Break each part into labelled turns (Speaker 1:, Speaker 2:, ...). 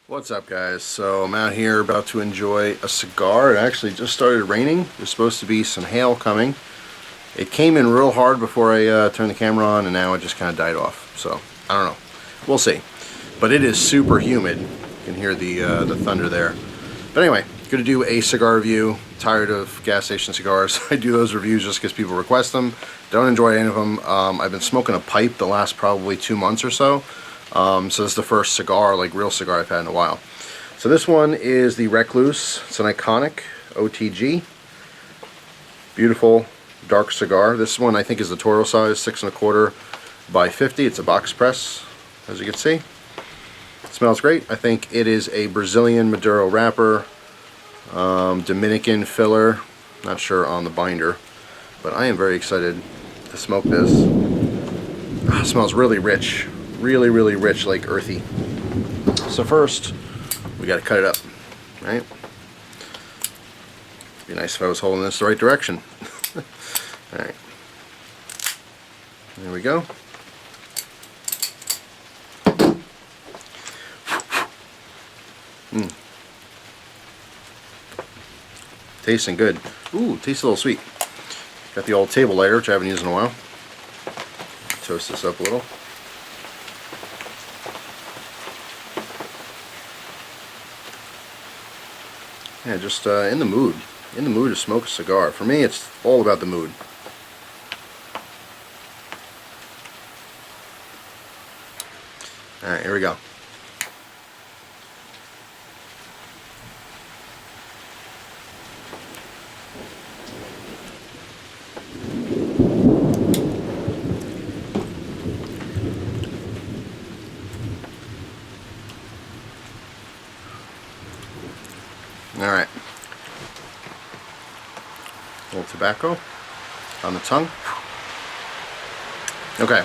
Speaker 1: What's up, guys? So I'm out here about to enjoy a cigar. It actually just started raining. There's supposed to be some hail coming. It came in real hard before I turned the camera on, and now it just kind of died off. So I don't know. We'll see. But it is super humid. You can hear the thunder there. But anyway, going to do a cigar review. Tired of gas station cigars. I do those reviews just because people request them. Don't enjoy any of them. I've been smoking a pipe the last probably 2 months or so. So this is the first cigar, like real cigar I've had in a while. So this one is the Recluse. It's an iconic OTG. Beautiful dark cigar. This one I think is the Toro size, 6 1/4 by 50. It's a box press, as you can see. It smells great. I think it is a Brazilian Maduro wrapper, Dominican filler. Not sure on the binder, but I am very excited to smoke this. It smells really rich. Really rich, like earthy. So first, we got to cut it up, right? Be nice if I was holding this the right direction. All right, there we go. Tasting good. Ooh, tastes a little sweet. Got the old table lighter, which I haven't used in a while. Toast this up a little. Yeah, just in the mood to smoke a cigar. For me, it's all about the mood. Alright, here we go. Alright. A little tobacco on the tongue. Okay.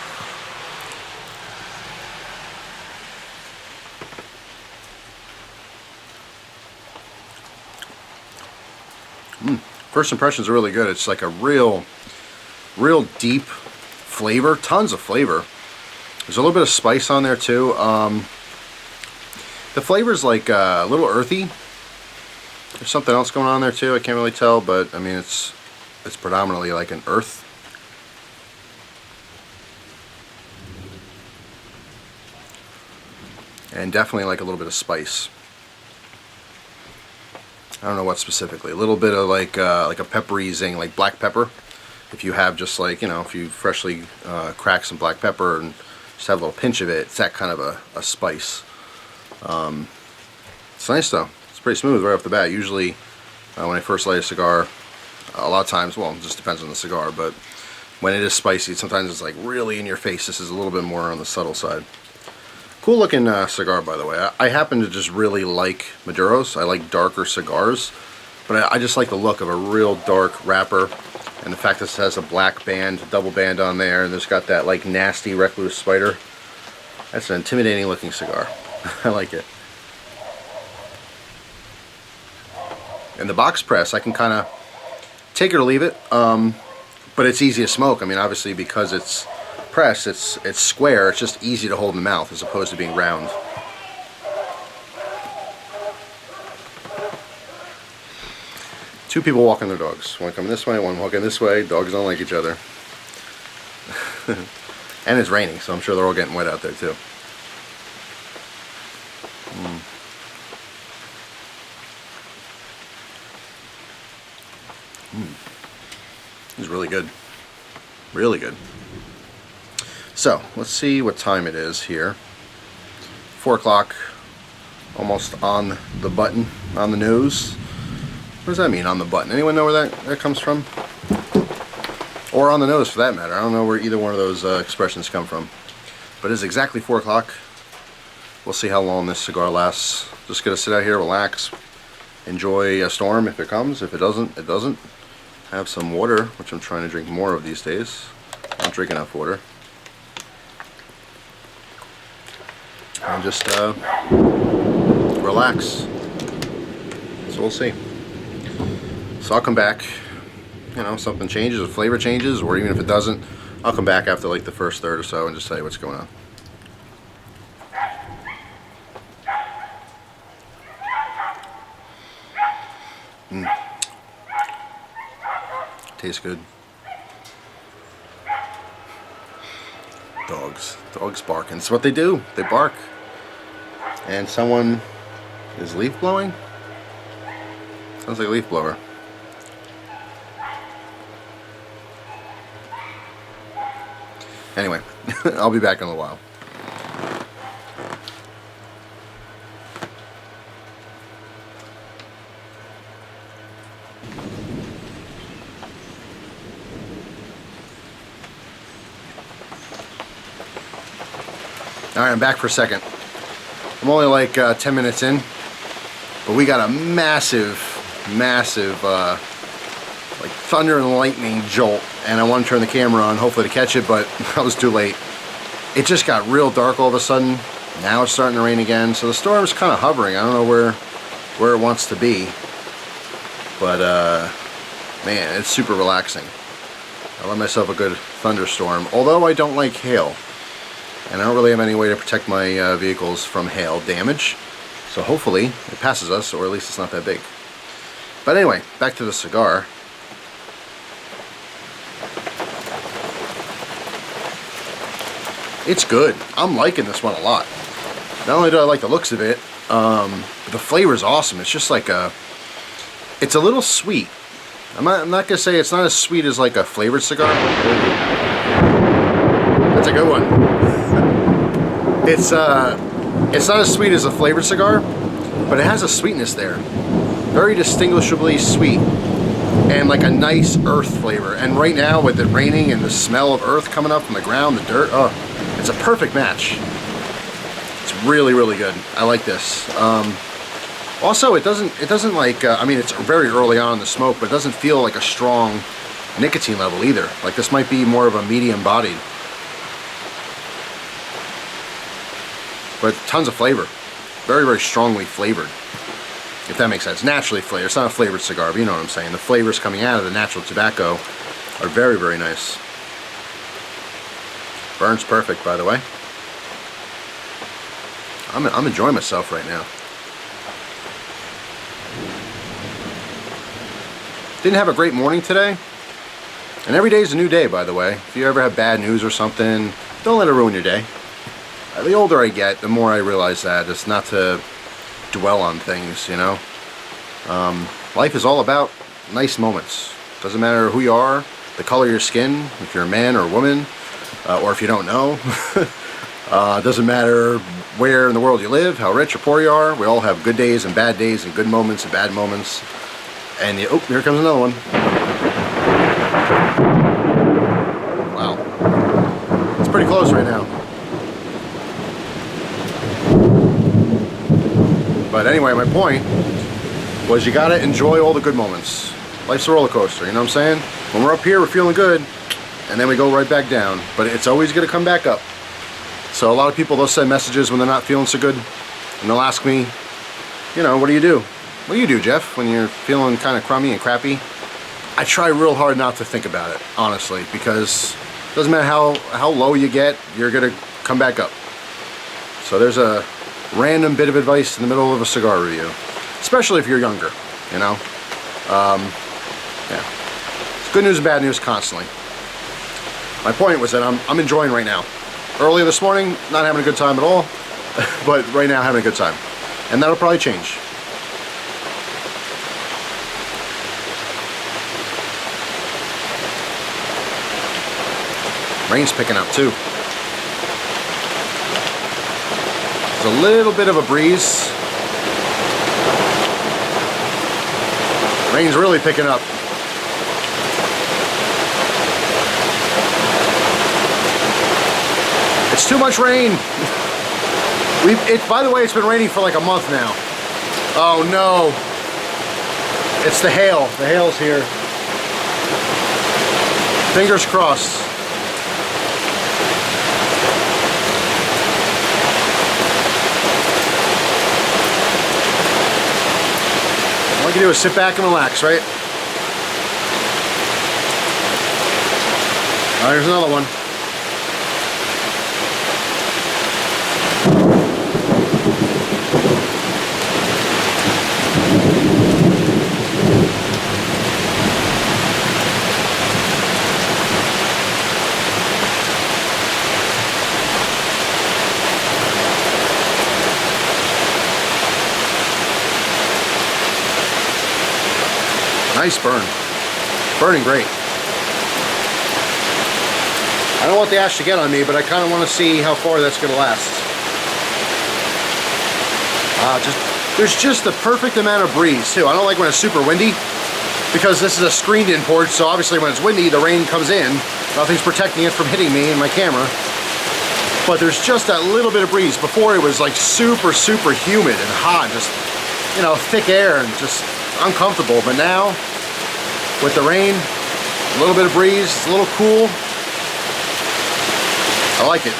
Speaker 1: First impressions are really good. It's like a real deep flavor. Tons of flavor. There's a little bit of spice on there too. The flavor's like a little earthy. There's something else going on there too. I can't really tell, but I mean it's predominantly like an earth. And definitely like a little bit of spice. I don't know what specifically. A little bit of like a peppery zing, like black pepper. If you have just like, you know, if you freshly crack some black pepper and just have a little pinch of it, it's that kind of a spice. It's nice though. Pretty smooth right off the bat. Usually when I first light a cigar, a lot of times, well, it just depends on the cigar, but when it is spicy, sometimes it's like really in your face. This is a little bit more on the subtle side. Cool looking cigar, by the way. I happen to just really like Maduros. I like darker cigars, but I just like the look of a real dark wrapper, and the fact that this has a black band, double band on there, and there's got that like nasty Recluse spider. That's an intimidating looking cigar. I like it. And the box press, I can kind of take it or leave it, but it's easy to smoke. I mean, obviously because it's pressed, it's square. It's just easy to hold in the mouth as opposed to being round. Two people walking their dogs. One coming this way, one walking this way. Dogs don't like each other. And it's raining, so I'm sure they're all getting wet out there too. It's really good. Really good. So, let's see what time it is here. 4 o'clock. Almost on the button, on the nose. What does that mean, on the button? Anyone know where that comes from? Or on the nose, for that matter. I don't know where either one of those expressions come from. But it's exactly 4 o'clock. We'll see how long this cigar lasts. Just gonna sit out here, relax, enjoy a storm if it comes. If it doesn't, it doesn't. Have some water, which I'm trying to drink more of these days. I don't drink enough water. And just relax. So we'll see. So I'll come back. You know, something changes, a flavor changes, or even if it doesn't, I'll come back after like the first third or so and just tell you what's going on. Tastes good. Dogs barking. It's what they do. They bark. And someone is leaf blowing? Sounds like a leaf blower. Anyway, I'll be back in a little while. Alright, I'm back for a second. I'm only like 10 minutes in, but we got a massive like thunder and lightning jolt, and I want to turn the camera on hopefully to catch it, but I was too late. It just got real dark all of a sudden. Now it's starting to rain again, so the storm's kind of hovering. I don't know where it wants to be, but man, it's super relaxing. I love myself a good thunderstorm, although I don't like hail. And I don't really have any way to protect my vehicles from hail damage. So hopefully it passes us, or at least it's not that big. But anyway, back to the cigar. It's good. I'm liking this one a lot. Not only do I like the looks of it, but the flavor is awesome. It's just like it's a little sweet. I'm not going to say it's not as sweet as like a flavored cigar. That's a good one. It's not as sweet as a flavored cigar, but it has a sweetness there. Very distinguishably sweet, and like a nice earth flavor. And right now with it raining and the smell of earth coming up from the ground, the dirt, oh, it's a perfect match. It's really, really good. I like this. Also, it doesn't like, I mean, it's very early on in the smoke, but it doesn't feel like a strong nicotine level either. Like this might be more of a medium bodied. But tons of flavor. Very, very strongly flavored. If that makes sense. Naturally flavored. It's not a flavored cigar, but you know what I'm saying. The flavors coming out of the natural tobacco are very, very nice. Burns perfect, by the way. I'm enjoying myself right now. Didn't have a great morning today. And every day is a new day, by the way. If you ever have bad news or something, don't let it ruin your day. The older I get, the more I realize that it's not to dwell on things, you know. Life is all about nice moments. Doesn't matter who you are, the color of your skin, if you're a man or a woman, or if you don't know. Doesn't matter where in the world you live, how rich or poor you are. We all have good days and good moments and bad moments. And oh, here comes another one. Wow. It's pretty close right now. But anyway, my point was you gotta enjoy all the good moments. Life's a roller coaster, you know what I'm saying? When we're up here, we're feeling good, and then we go right back down. But it's always gonna come back up. So a lot of people, they'll send messages when they're not feeling so good, and they'll ask me, you know, what do you do? What do you do, Jeff, when you're feeling kind of crummy and crappy? I try real hard not to think about it, honestly, because it doesn't matter how low you get, you're gonna come back up. So there's a random bit of advice in the middle of a cigar review, especially if you're younger, you know. Yeah, it's good news and bad news constantly. My point was that I'm enjoying right now. Earlier this morning, not having a good time at all, but right now having a good time, and that'll probably change. Rain's picking up too. There's a little bit of a breeze. Rain's really picking up. It's too much rain. By the way, it's been raining for like a month now. Oh no. It's the hail. The hail's here. Fingers crossed. All you can do is sit back and relax, right? Oh, here's another one. Nice burn. Burning great. I don't want the ash to get on me, but I kind of want to see how far that's going to last. There's just the perfect amount of breeze too. I don't like when it's super windy, because this is a screened-in porch, so obviously when it's windy, the rain comes in. Nothing's protecting it from hitting me and my camera. But there's just that little bit of breeze. Before it was like super, super humid and hot, just, you know, thick air and just uncomfortable. But now, with the rain, a little bit of breeze, it's a little cool. I like it.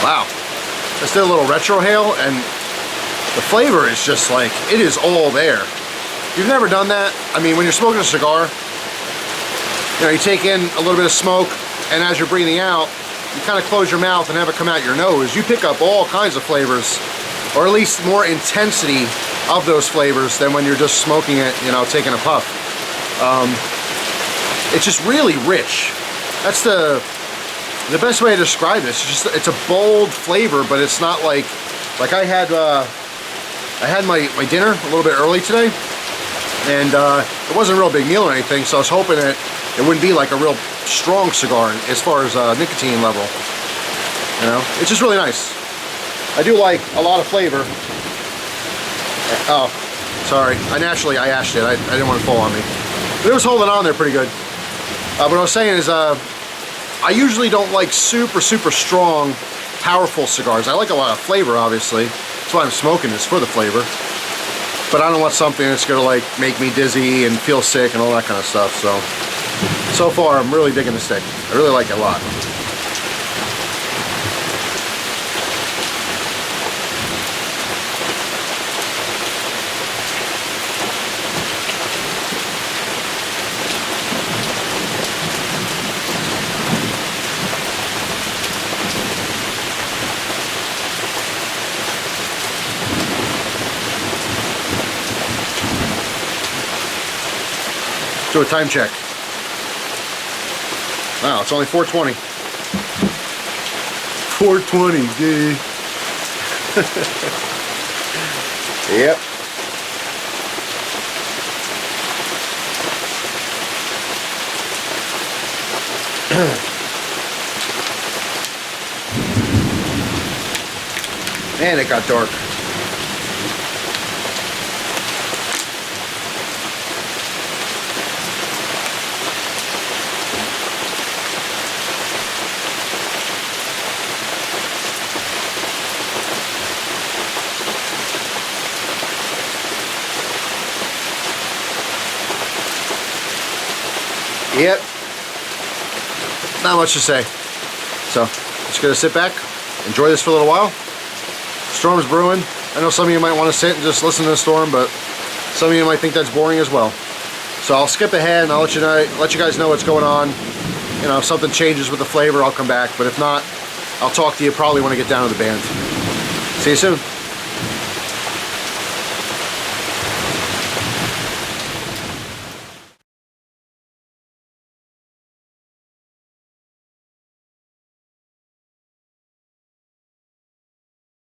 Speaker 1: Wow, just did a little retro hail, and the flavor is just like, it is all there. You've never done that? I mean, when you're smoking a cigar, you know, you take in a little bit of smoke, and as you're breathing out, you kind of close your mouth and have it come out your nose. You pick up all kinds of flavors, or at least more intensity of those flavors than when you're just smoking it, you know, taking a puff. It's just really rich. That's the best way to describe this. It's a bold flavor, but it's not like I had my dinner a little bit early today, and it wasn't a real big meal or anything, so I was hoping that it wouldn't be like a real strong cigar as far as nicotine level. You know, it's just really nice. I do like a lot of flavor. Oh, sorry. I ashed it. I didn't want it to fall on me. But it was holding on there pretty good. What I was saying is, I usually don't like super, super strong, powerful cigars. I like a lot of flavor, obviously. That's why I'm smoking, is for the flavor. But I don't want something that's gonna like make me dizzy and feel sick and all that kind of stuff. So far, I'm really digging the stick. I really like it a lot. Do a time check. Wow, it's only 4:20. 4:20, dude. Yep. Man, it got dark. Yep. Not much to say. So, just gonna sit back, enjoy this for a little while. Storm's brewing. I know some of you might want to sit and just listen to the storm, but some of you might think that's boring as well. So I'll skip ahead and I'll let you guys know what's going on. You know, if something changes with the flavor, I'll come back. But if not, I'll talk to you probably when I get down to the band. See you soon.